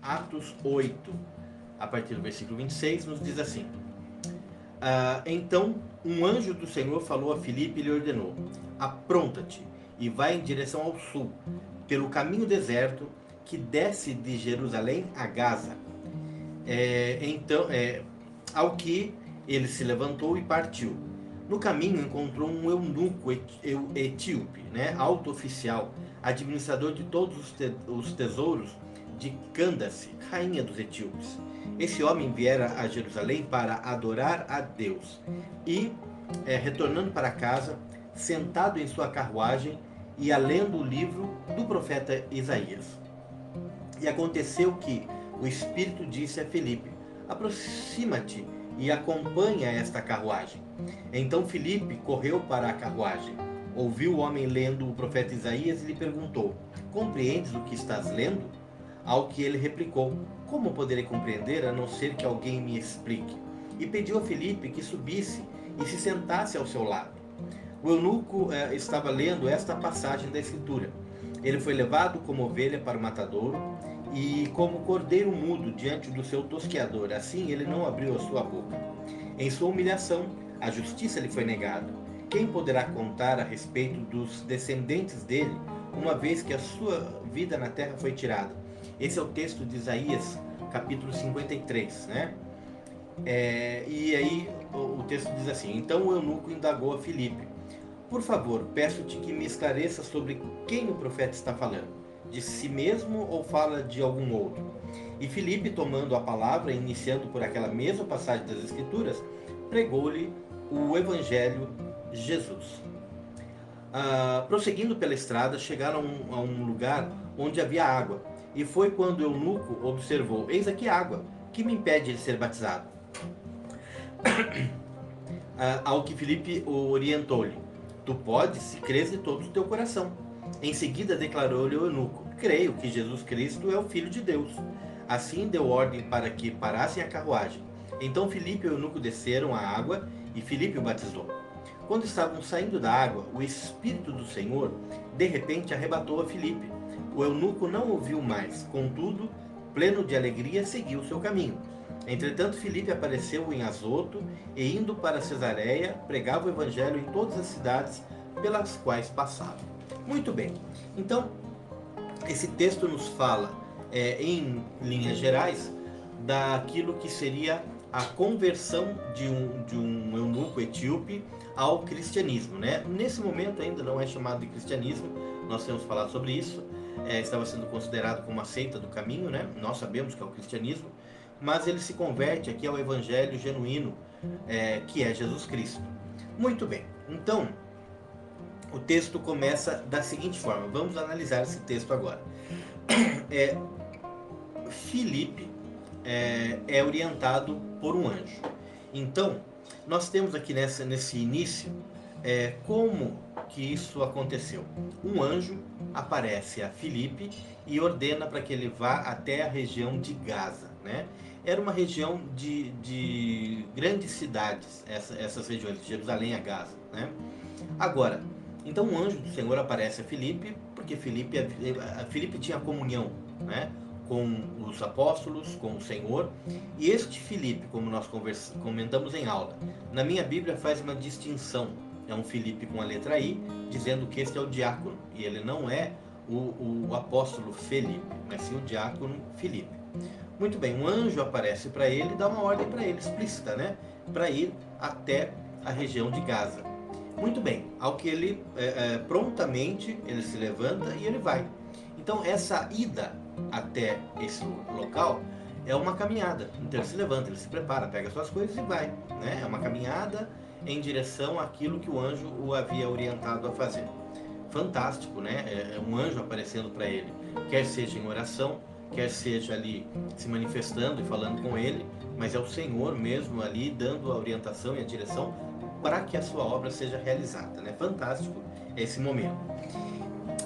Atos 8, a partir do versículo 26, nos diz assim: Então um anjo do Senhor falou a Filipe e lhe ordenou: apronta-te e vai em direção ao sul, pelo caminho deserto que desce de Jerusalém a Gaza. Ao que ele se levantou e partiu. No caminho encontrou um eunuco etíope, né, alto oficial, administrador de todos os tesouros de Candace, rainha dos etíopes. Esse homem viera a Jerusalém para adorar a Deus e, retornando para casa, sentado em sua carruagem, ia lendo o livro do profeta Isaías. E aconteceu que o Espírito disse a Filipe: aproxima-te e acompanha esta carruagem. Então Filipe correu para a carruagem, ouviu o homem lendo o profeta Isaías e lhe perguntou: compreendes o que estás lendo? Ao que ele replicou: como poderei compreender a não ser que alguém me explique? E pediu a Filipe que subisse e se sentasse ao seu lado. O eunuco estava lendo esta passagem da Escritura: ele foi levado como ovelha para o matadouro, e como cordeiro mudo diante do seu tosqueador, assim ele não abriu a sua boca. Em sua humilhação, a justiça lhe foi negada. Quem poderá contar a respeito dos descendentes dele, uma vez que a sua vida na terra foi tirada? Esse é o texto de Isaías, capítulo 53, né? E aí o texto diz assim: então o eunuco indagou a Filipe: por favor, peço-te que me esclareça sobre quem o profeta está falando. De si mesmo ou fala de algum outro? E Filipe, tomando a palavra, iniciando por aquela mesma passagem das Escrituras, pregou-lhe o Evangelho de Jesus. Prosseguindo pela estrada, chegaram a um lugar onde havia água. E foi quando o eunuco observou: eis aqui água, que me impede de ser batizado? Ao que Filipe orientou-lhe: tu podes, se crês de todo o teu coração. Em seguida declarou-lhe o eunuco: creio que Jesus Cristo é o Filho de Deus. Assim deu ordem para que parassem a carruagem. Então Filipe e o eunuco desceram à água e Filipe o batizou. Quando estavam saindo da água, o Espírito do Senhor de repente arrebatou a Filipe. O eunuco não ouviu mais, contudo, pleno de alegria, seguiu o seu caminho. Entretanto, Filipe apareceu em Azoto e, indo para Cesareia, pregava o evangelho em todas as cidades pelas quais passava. Muito bem, então esse texto nos fala, em linhas gerais, daquilo que seria a conversão de um eunuco etíope ao cristianismo, né? Nesse momento ainda não é chamado de cristianismo, nós temos falado sobre isso, estava sendo considerado como uma seita do caminho, né? Nós sabemos que é o cristianismo, mas ele se converte aqui ao evangelho genuíno, que é Jesus Cristo. Muito bem, então o texto começa da seguinte forma, vamos analisar esse texto agora. Filipe é orientado por um anjo. Então, nós temos aqui nesse início como que isso aconteceu. Um anjo aparece a Filipe e ordena para que ele vá até a região de Gaza, né? Era uma região de grandes cidades, essas regiões, de Jerusalém a Gaza, né? Agora, então um anjo do Senhor aparece a Filipe, porque Filipe tinha comunhão, né, com os apóstolos, com o Senhor. E este Filipe, como nós comentamos em aula, na minha Bíblia faz uma distinção. É um Filipe com a letra I, dizendo que este é o diácono, e ele não é o apóstolo Felipe, mas sim o diácono Filipe. Muito bem, um anjo aparece para ele e dá uma ordem para ele, explícita, né, para ir até a região de Gaza. Muito bem, ao que ele prontamente ele se levanta e ele vai. Então essa ida até esse local é uma caminhada. Então ele se levanta, ele se prepara, pega suas coisas e vai, né? É uma caminhada em direção àquilo que o anjo o havia orientado a fazer. Fantástico, né? É um anjo aparecendo para ele, quer seja em oração, quer seja ali se manifestando e falando com ele, mas é o Senhor mesmo ali dando a orientação e a direção para que a sua obra seja realizada, né? Fantástico esse momento.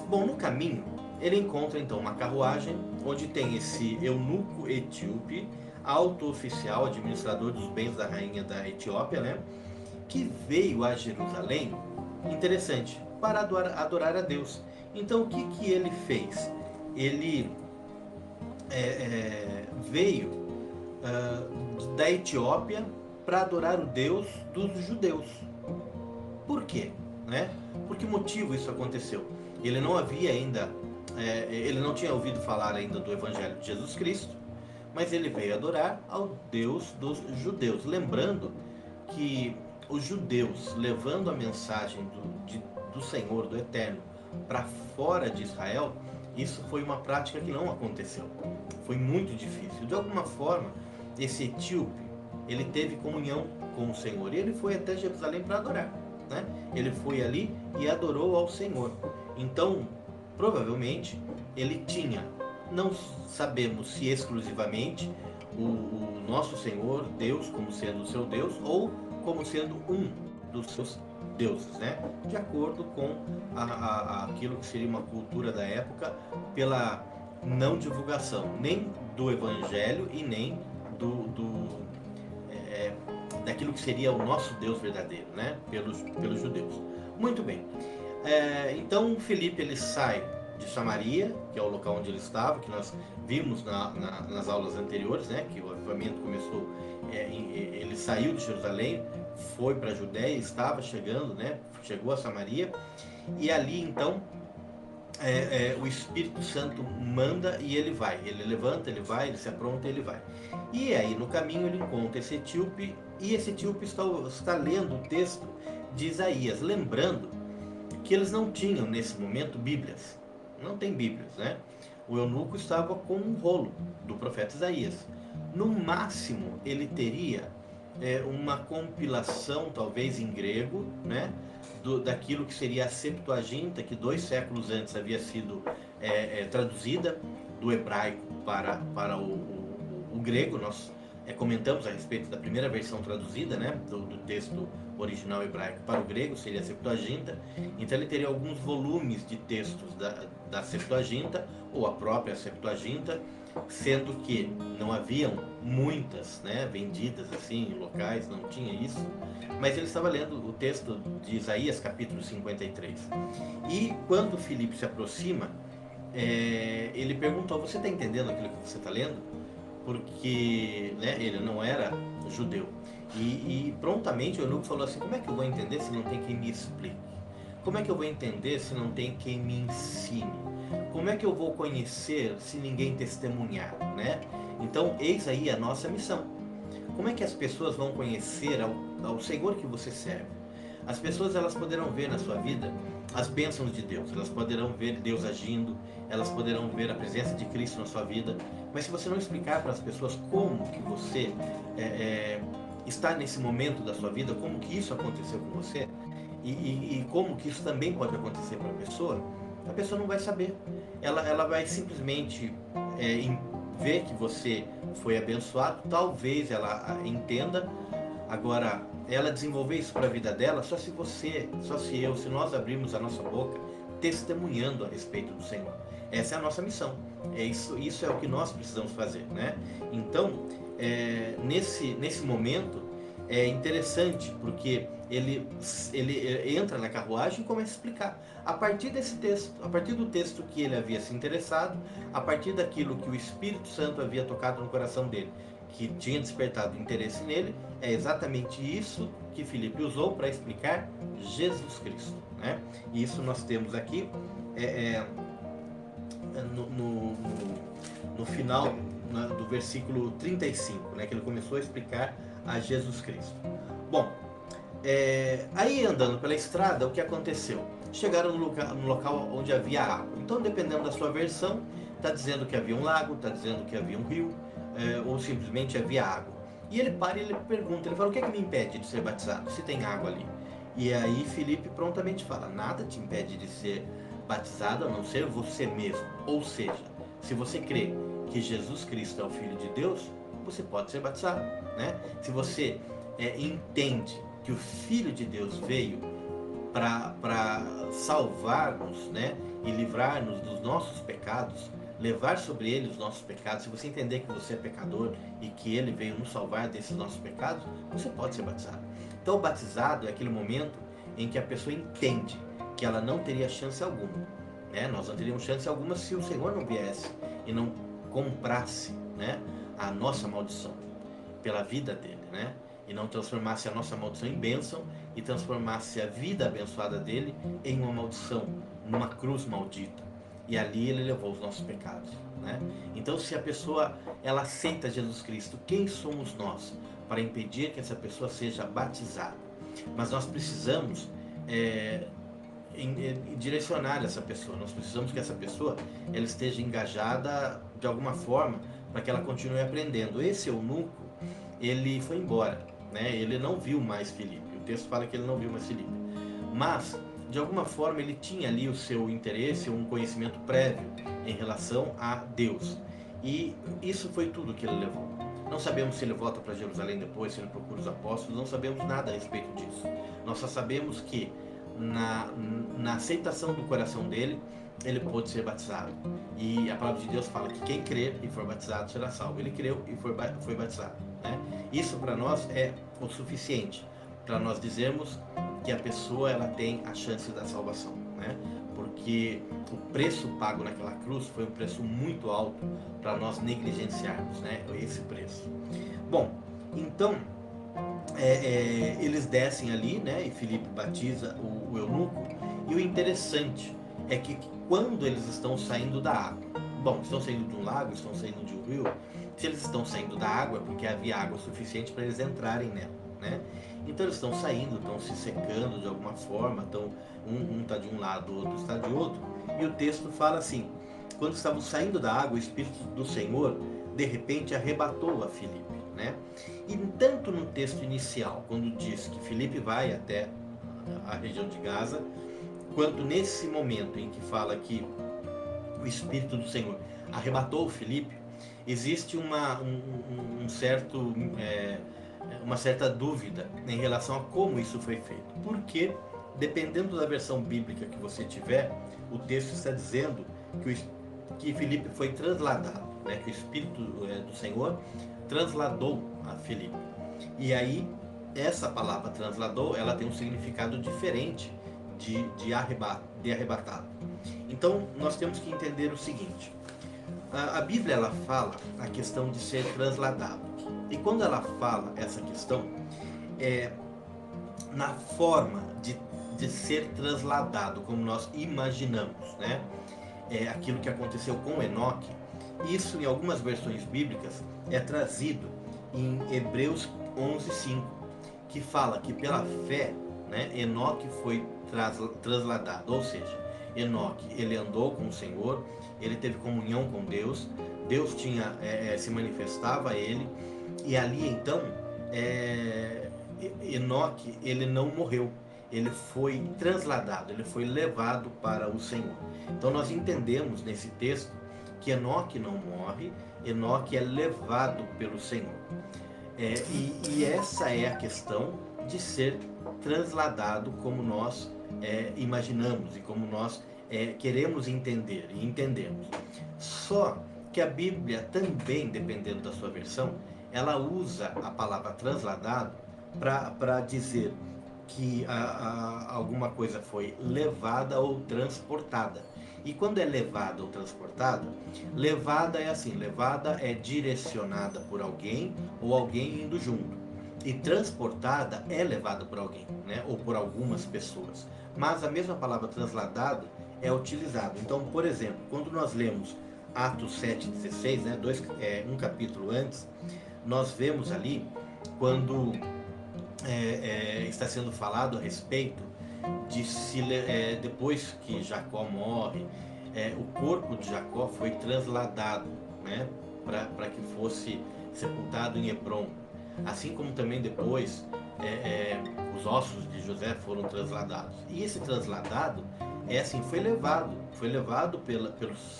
Bom, no caminho ele encontra então uma carruagem onde tem esse eunuco etíope, alto oficial, administrador dos bens da rainha da Etiópia, né? Que veio a Jerusalém, interessante, para adorar a Deus. Então o que ele fez? Ele veio da Etiópia para adorar o Deus dos judeus. Por quê? Né? Por que motivo isso aconteceu? Ele não havia ainda, ele não tinha ouvido falar ainda do Evangelho de Jesus Cristo, mas ele veio adorar ao Deus dos judeus. Lembrando que os judeus, levando a mensagem do Senhor, do Eterno, para fora de Israel, isso foi uma prática que não aconteceu. Foi muito difícil. De alguma forma, esse etíope, ele teve comunhão com o Senhor. E ele foi até Jerusalém para adorar. Né? Ele foi ali e adorou ao Senhor. Então, provavelmente, ele tinha, não sabemos se exclusivamente, o nosso Senhor, Deus, como sendo o seu Deus, ou como sendo um dos seus deuses, né? De acordo com aquilo que seria uma cultura da época, pela não divulgação nem do Evangelho e nem daquilo que seria o nosso Deus verdadeiro, né? Pelos judeus. Muito bem. Então Filipe ele sai de Samaria, que é o local onde ele estava, que nós vimos nas aulas anteriores, né? Que o avivamento começou, ele saiu de Jerusalém, foi para a Judéia, estava chegando, né? Chegou a Samaria, e ali então o Espírito Santo manda e ele vai. Ele levanta, ele vai, ele se apronta, ele vai. E aí no caminho ele encontra esse etíope, e esse etíope está lendo o texto de Isaías, lembrando que eles não tinham nesse momento Bíblias. Não tem Bíblias, né? O eunuco estava com um rolo do profeta Isaías. No máximo ele teria uma compilação, talvez em grego, né? Daquilo que seria a Septuaginta, que 2 séculos antes havia sido traduzida do hebraico para o grego. Nós comentamos a respeito da primeira versão traduzida, né, do texto original hebraico para o grego, seria a Septuaginta. Então ele teria alguns volumes de textos da Septuaginta, ou a própria Septuaginta, sendo que não haviam muitas, né, vendidas assim em locais, não tinha isso, mas ele estava lendo o texto de Isaías capítulo 53. E quando Filipe se aproxima, ele perguntou: você está entendendo aquilo que você está lendo? Porque, né, ele não era judeu. E prontamente o eunuco falou assim: como é que eu vou entender se não tem quem me explique? Como é que eu vou entender se não tem quem me ensine? Como é que eu vou conhecer se ninguém testemunhar, né? Então, eis aí a nossa missão. Como é que as pessoas vão conhecer ao Senhor que você serve? As pessoas, elas poderão ver na sua vida as bênçãos de Deus, elas poderão ver Deus agindo, elas poderão ver a presença de Cristo na sua vida, mas se você não explicar para as pessoas como que você está nesse momento da sua vida, como que isso aconteceu com você, e como que isso também pode acontecer para a pessoa não vai saber. Ela vai simplesmente ver que você foi abençoado, talvez ela entenda. Agora, ela desenvolver isso para a vida dela só se se nós abrirmos a nossa boca testemunhando a respeito do Senhor. Essa é a nossa missão. Isso é o que nós precisamos fazer, né? Então, nesse momento é interessante, porque ele entra na carruagem e começa a explicar. A partir desse texto, a partir do texto que ele havia se interessado, a partir daquilo que o Espírito Santo havia tocado no coração dele, que tinha despertado interesse nele, é exatamente isso que Filipe usou para explicar Jesus Cristo, né? E isso nós temos aqui no final, né, do versículo 35, né, que ele começou a explicar a Jesus Cristo. Bom, aí andando pela estrada, o que aconteceu? Chegaram no local onde havia água. Então, dependendo da sua versão, está dizendo que havia um lago, está dizendo que havia um rio, ou simplesmente havia água. E ele para e ele pergunta, ele fala: o que é que me impede de ser batizado, se tem água ali? E aí Filipe prontamente fala: nada te impede de ser batizado, a não ser você mesmo. Ou seja, se você crê que Jesus Cristo é o Filho de Deus, você pode ser batizado, né? Se você entende que o Filho de Deus veio para salvar-nos, né, e livrar-nos dos nossos pecados, levar sobre ele os nossos pecados, se você entender que você é pecador e que ele veio nos salvar desses nossos pecados, você pode ser batizado. Então, o batizado é aquele momento em que a pessoa entende que ela não teria chance alguma, né? Nós não teríamos chance alguma se o Senhor não viesse e não comprasse, né, a nossa maldição pela vida dele, né? E não transformasse a nossa maldição em bênção e transformasse a vida abençoada dele em uma maldição, numa cruz maldita. E ali ele levou os nossos pecados, né? Então, se a pessoa ela aceita Jesus Cristo, quem somos nós para impedir que essa pessoa seja batizada? Mas nós precisamos direcionar essa pessoa. Nós precisamos que essa pessoa ela esteja engajada de alguma forma para que ela continue aprendendo. Esse eunuco, ele foi embora, né? Ele não viu mais Filipe. O texto fala que ele não viu mais Filipe. Mas, de alguma forma, ele tinha ali o seu interesse, um conhecimento prévio em relação a Deus. E isso foi tudo que ele levou. Não sabemos se ele volta para Jerusalém depois, se ele procura os apóstolos, não sabemos nada a respeito disso. Nós só sabemos que na aceitação do coração dele, ele pôde ser batizado. E a palavra de Deus fala que quem crer e for batizado será salvo. Ele creu e foi batizado, né? Isso para nós é o suficiente para nós dizermos que a pessoa ela tem a chance da salvação, né? Porque o preço pago naquela cruz foi um preço muito alto para nós negligenciarmos, né, esse preço. Bom, então eles descem ali, né, e Filipe batiza o eunuco. E o interessante é que quando eles estão saindo da água, bom, estão saindo de um lago, estão saindo de um rio, se eles estão saindo da água é porque havia água suficiente para eles entrarem nela, né? Então eles estão saindo, estão se secando de alguma forma, um está de um lado, o outro está de outro, e o texto fala assim: quando estavam saindo da água, o Espírito do Senhor de repente arrebatou a Filipe, né? E tanto no texto inicial, quando diz que Filipe vai até a região de Gaza, quanto nesse momento em que fala que o Espírito do Senhor arrebatou Filipe, existe uma certa dúvida em relação a como isso foi feito. Porque, dependendo da versão bíblica que você tiver, o texto está dizendo que Filipe foi transladado, né? Que o Espírito do Senhor transladou a Filipe. E aí, essa palavra transladou, ela tem um significado diferente de arrebatado. Então, nós temos que entender o seguinte: a Bíblia ela fala a questão de ser transladado. E quando ela fala essa questão, na forma de ser transladado, como nós imaginamos, né? Aquilo que aconteceu com Enoque, isso em algumas versões bíblicas é trazido em Hebreus 11:5, que fala que pela fé, né, Enoque foi transladado, ou seja, Enoque ele andou com o Senhor, ele teve comunhão com Deus, Deus se manifestava a ele, e ali então Enoque ele não morreu, ele foi transladado, ele foi levado para o Senhor. Então nós entendemos nesse texto que Enoque não morre, Enoque é levado pelo Senhor. E essa é a questão de ser transladado como nós imaginamos e como nós queremos entender e entendemos. Só que a Bíblia também, dependendo da sua versão, ela usa a palavra transladado para dizer que alguma coisa foi levada ou transportada. E quando é levada ou transportada, levada é assim, levada é direcionada por alguém ou alguém indo junto. E transportada é levada por alguém, né? Ou por algumas pessoas. Mas a mesma palavra transladado é utilizada. Então, por exemplo, quando nós lemos Atos 7,16, né? Um capítulo antes, nós vemos ali quando está sendo falado a respeito de depois que Jacó morre, o corpo de Jacó foi transladado, né, para que fosse sepultado em Hebrom. Assim como também depois os ossos de José foram transladados. E esse transladado foi levado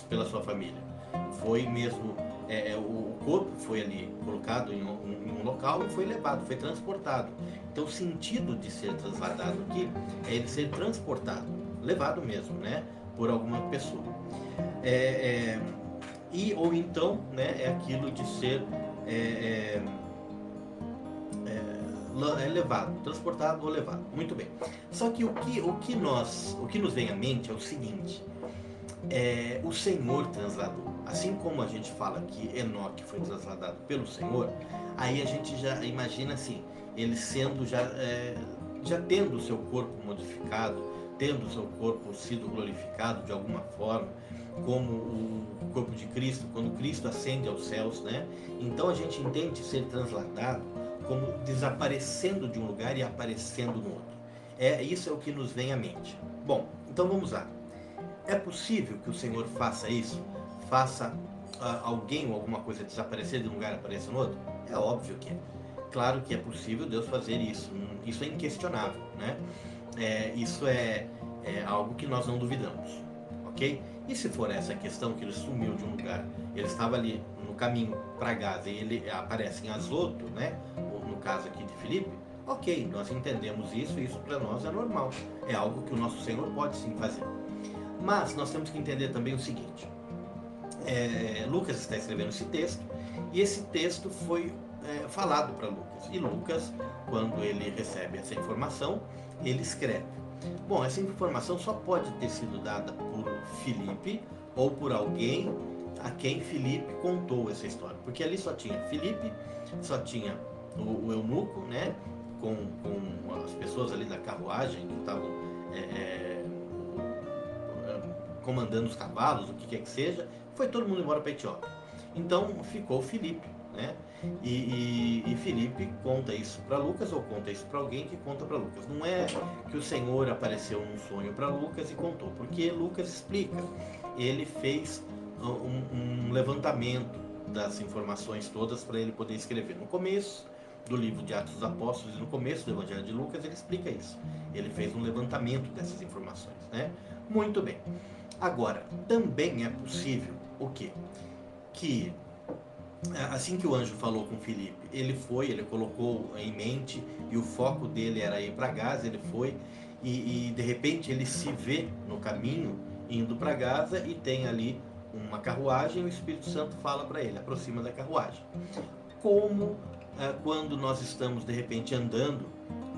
pela sua família. Foi mesmo, o corpo foi ali colocado em um local e foi levado, foi transportado. Então o sentido de ser transladado aqui é ele ser transportado, levado mesmo, né, por alguma pessoa. Ou então, né, é aquilo de ser levado, transportado ou levado. Muito bem. Só que o que nos vem à mente é o seguinte: o Senhor transladou. Assim como a gente fala que Enoque foi transladado pelo Senhor, aí a gente já imagina assim, ele sendo já tendo o seu corpo modificado, tendo o seu corpo sido glorificado de alguma forma, como o corpo de Cristo, quando Cristo ascende aos céus, né? Então a gente entende ser transladado como desaparecendo de um lugar e aparecendo no outro. Isso é o que nos vem à mente. Bom, então vamos lá. É possível que o Senhor faça isso? Faça alguém ou alguma coisa desaparecer de um lugar e aparecer no outro? É óbvio que é. Claro que é possível Deus fazer isso. Isso é inquestionável, né? Isso é algo que nós não duvidamos, ok? E se for essa questão que ele sumiu de um lugar, ele estava ali no caminho para Gaza e ele aparece em Azoto, né? Ou no caso aqui de Filipe, ok, nós entendemos isso e isso para nós é normal. É algo que o nosso Senhor pode sim fazer. Mas nós temos que entender também o seguinte: Lucas está escrevendo esse texto e esse texto foi falado para Lucas. E Lucas, quando ele recebe essa informação, ele escreve. Bom, essa informação só pode ter sido dada por Filipe ou por alguém a quem Filipe contou essa história. Porque ali só tinha Filipe, só tinha o eunuco, né? Com as pessoas ali da carruagem que estavam comandando os cavalos, o que quer que seja, foi todo mundo embora para a Etiópia. Então ficou Filipe, né? E Filipe conta isso para Lucas ou conta isso para alguém que conta para Lucas. Não é que o Senhor apareceu num sonho para Lucas e contou, porque Lucas explica. Ele fez um levantamento das informações todas para ele poder escrever. No começo do livro de Atos dos Apóstolos e no começo do Evangelho de Lucas ele explica isso. Ele fez um levantamento dessas informações, né? Muito bem. Agora, também é possível o quê? Que assim que o anjo falou com Filipe, ele colocou em mente e o foco dele era ir para Gaza, ele foi e de repente ele se vê no caminho indo para Gaza e tem ali uma carruagem e o Espírito Santo fala para ele, aproxima da carruagem. Como quando nós estamos de repente andando,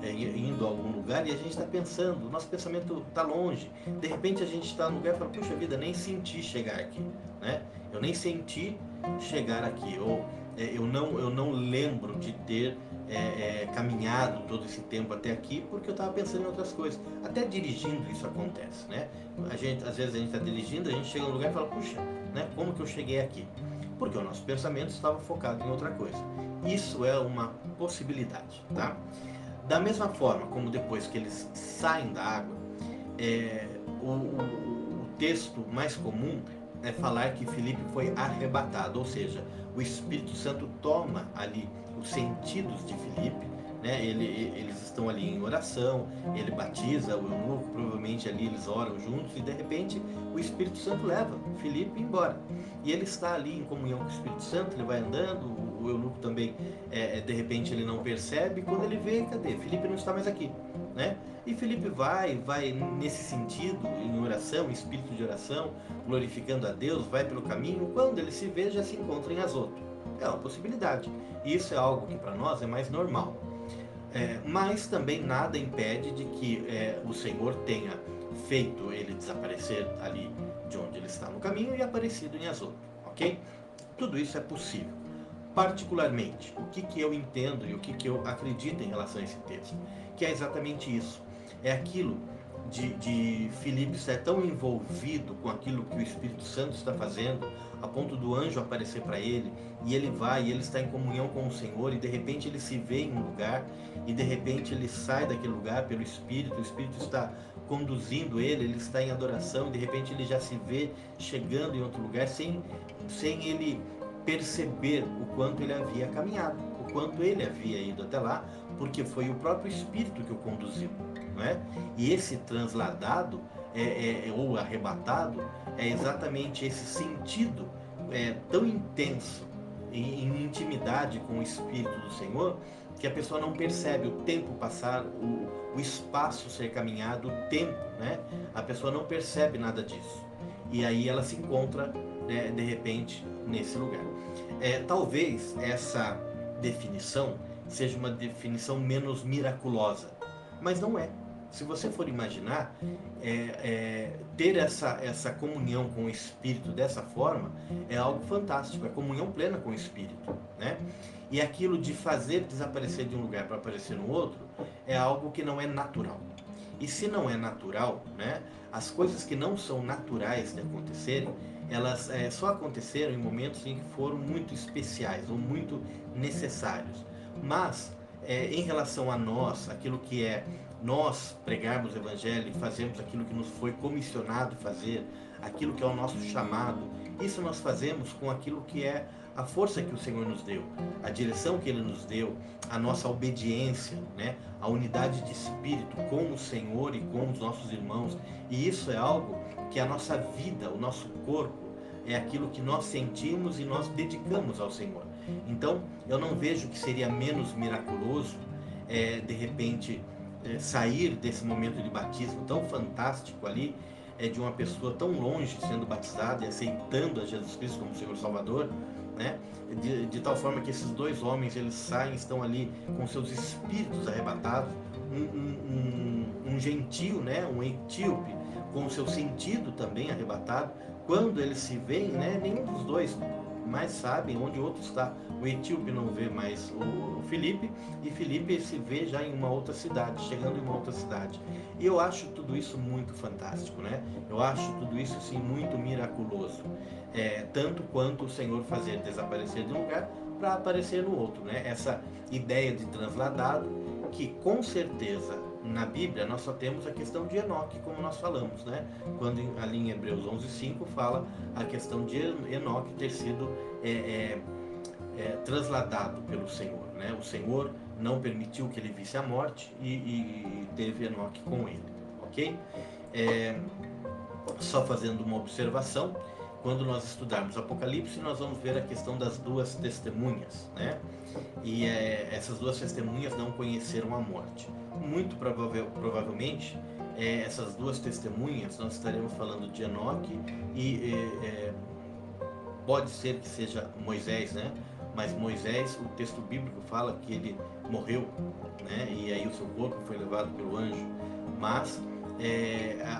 indo a algum lugar e a gente está pensando, nosso pensamento está longe, de repente a gente está no lugar e fala, puxa vida, nem senti chegar aqui, né? Eu nem senti chegar aqui, ou eu não lembro de ter caminhado todo esse tempo até aqui porque eu estava pensando em outras coisas. Até dirigindo isso acontece, né? Às vezes a gente está dirigindo, a gente chega no lugar e fala, puxa, né? Como que eu cheguei aqui? Porque o nosso pensamento estava focado em outra coisa. Isso é uma possibilidade, tá? Da mesma forma como depois que eles saem da água, o texto mais comum é falar que Filipe foi arrebatado, ou seja, o Espírito Santo toma ali os sentidos de Filipe, né? Eles estão ali em oração, ele batiza o eunuco, provavelmente ali eles oram juntos e de repente o Espírito Santo leva Filipe embora. E ele está ali em comunhão com o Espírito Santo, ele vai andando, o eunuco também, de repente ele não percebe, quando ele vê, cadê? Filipe não está mais aqui, né? E Filipe vai nesse sentido, em oração, em espírito de oração, glorificando a Deus, vai pelo caminho, quando ele se vê, já se encontra em Azoto. É uma possibilidade. Isso é algo que para nós é mais normal. Mas também nada impede de que o Senhor tenha feito ele desaparecer ali de onde ele está no caminho e aparecido em Azoto, ok? Tudo isso é possível. Particularmente, o que eu entendo e o que eu acredito em relação a esse texto, que é exatamente isso. É aquilo de Filipe estar tão envolvido com aquilo que o Espírito Santo está fazendo, a ponto do anjo aparecer para ele, e ele vai, e ele está em comunhão com o Senhor, e de repente ele se vê em um lugar, e de repente ele sai daquele lugar pelo Espírito, o Espírito está conduzindo ele está em adoração, e de repente ele já se vê chegando em outro lugar, sem ele perceber o quanto ele havia caminhado, o quanto ele havia ido até lá, porque foi o próprio Espírito que o conduziu, não é? E esse transladado ou arrebatado é exatamente esse sentido tão intenso em intimidade com o Espírito do Senhor, que a pessoa não percebe o tempo passar, o espaço ser caminhado, o tempo, né? A pessoa não percebe nada disso. E aí ela se encontra, de repente, nesse lugar. Talvez essa definição seja uma definição menos miraculosa, mas não é. se você for imaginar, ter essa comunhão com o Espírito dessa forma é algo fantástico, é comunhão plena com o Espírito, né? E aquilo de fazer desaparecer de um lugar para aparecer no outro é algo que não é natural. E se não é natural, né, as coisas que não são naturais de acontecerem, elas só aconteceram em momentos em que foram muito especiais ou muito necessários. Mas, em relação a nós, aquilo que é nós pregarmos o Evangelho e fazermos aquilo que nos foi comissionado fazer, aquilo que é o nosso chamado, isso nós fazemos com aquilo que é a força que o Senhor nos deu, a direção que Ele nos deu, a nossa obediência, né? A unidade de espírito com o Senhor e com os nossos irmãos. E isso é algo que a nossa vida, o nosso corpo, é aquilo que nós sentimos e nós dedicamos ao Senhor. Então, eu não vejo que seria menos miraculoso, de repente, sair desse momento de batismo tão fantástico ali, de uma pessoa tão longe sendo batizada e aceitando a Jesus Cristo como Senhor Salvador, né? De tal forma que esses dois homens eles saem, estão ali com seus espíritos arrebatados, um gentio, né? Um etíope com o seu sentido também arrebatado. Quando eles se veem, né? Nenhum dos dois mais sabem onde o outro está. O etíope não vê mais o Filipe, e Filipe se vê já em uma outra cidade, chegando em uma outra cidade. E eu acho tudo isso muito fantástico, né? Eu acho tudo isso assim muito miraculoso, tanto quanto o Senhor fazer desaparecer de um lugar para aparecer no outro, né? Essa ideia de transladado, que com certeza na Bíblia nós só temos a questão de Enoque, como nós falamos, né? Quando ali em Hebreus 11:5 fala a questão de Enoque ter sido transladado pelo Senhor, né? O Senhor não permitiu que ele visse a morte e teve Enoque com ele, ok? Só fazendo uma observação, quando nós estudarmos Apocalipse, nós vamos ver a questão das duas testemunhas, né? E essas duas testemunhas não conheceram a morte. Muito provavelmente, essas duas testemunhas, nós estaremos falando de Enoque e pode ser que seja Moisés, né? Mas Moisés, o texto bíblico fala que ele morreu, né? E aí o seu corpo foi levado pelo anjo. Mas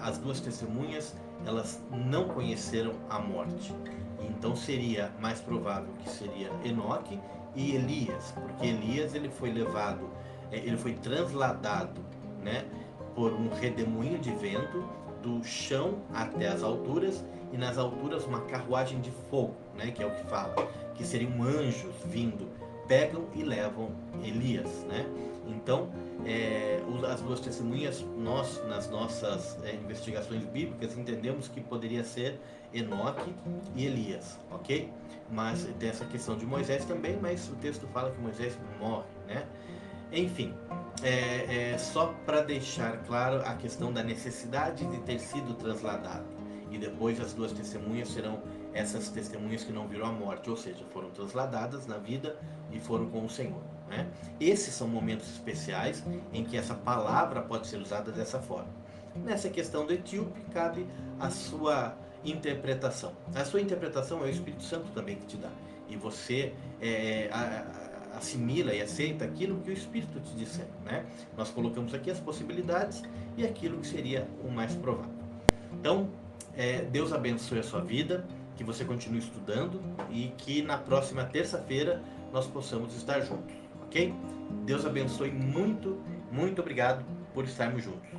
as duas testemunhas, elas não conheceram a morte. Então seria mais provável que seria Enoque e Elias, porque Elias ele foi levado, ele foi transladado, né, por um redemoinho de vento do chão até as alturas, e nas alturas uma carruagem de fogo, né, que é o que fala, que seriam anjos vindo, pegam e levam Elias, né? Então, as duas testemunhas, nós, nas nossas investigações bíblicas, entendemos que poderia ser Enoque e Elias, ok? Mas tem essa questão de Moisés também, mas o texto fala que Moisés morre, né? Enfim, só para deixar claro a questão da necessidade de ter sido transladado. E depois as duas testemunhas serão essas testemunhas que não viram a morte, ou seja, foram transladadas na vida e foram com o Senhor, né? Esses são momentos especiais em que essa palavra pode ser usada dessa forma. Nessa questão do etíope, cabe a sua interpretação. A sua interpretação é o Espírito Santo também que te dá. E você assimila e aceita aquilo que o Espírito te disser, né? Nós colocamos aqui as possibilidades e aquilo que seria o mais provável. Então, Deus abençoe a sua vida, que você continue estudando e que na próxima terça-feira nós possamos estar juntos, ok? Deus abençoe muito, muito obrigado por estarmos juntos.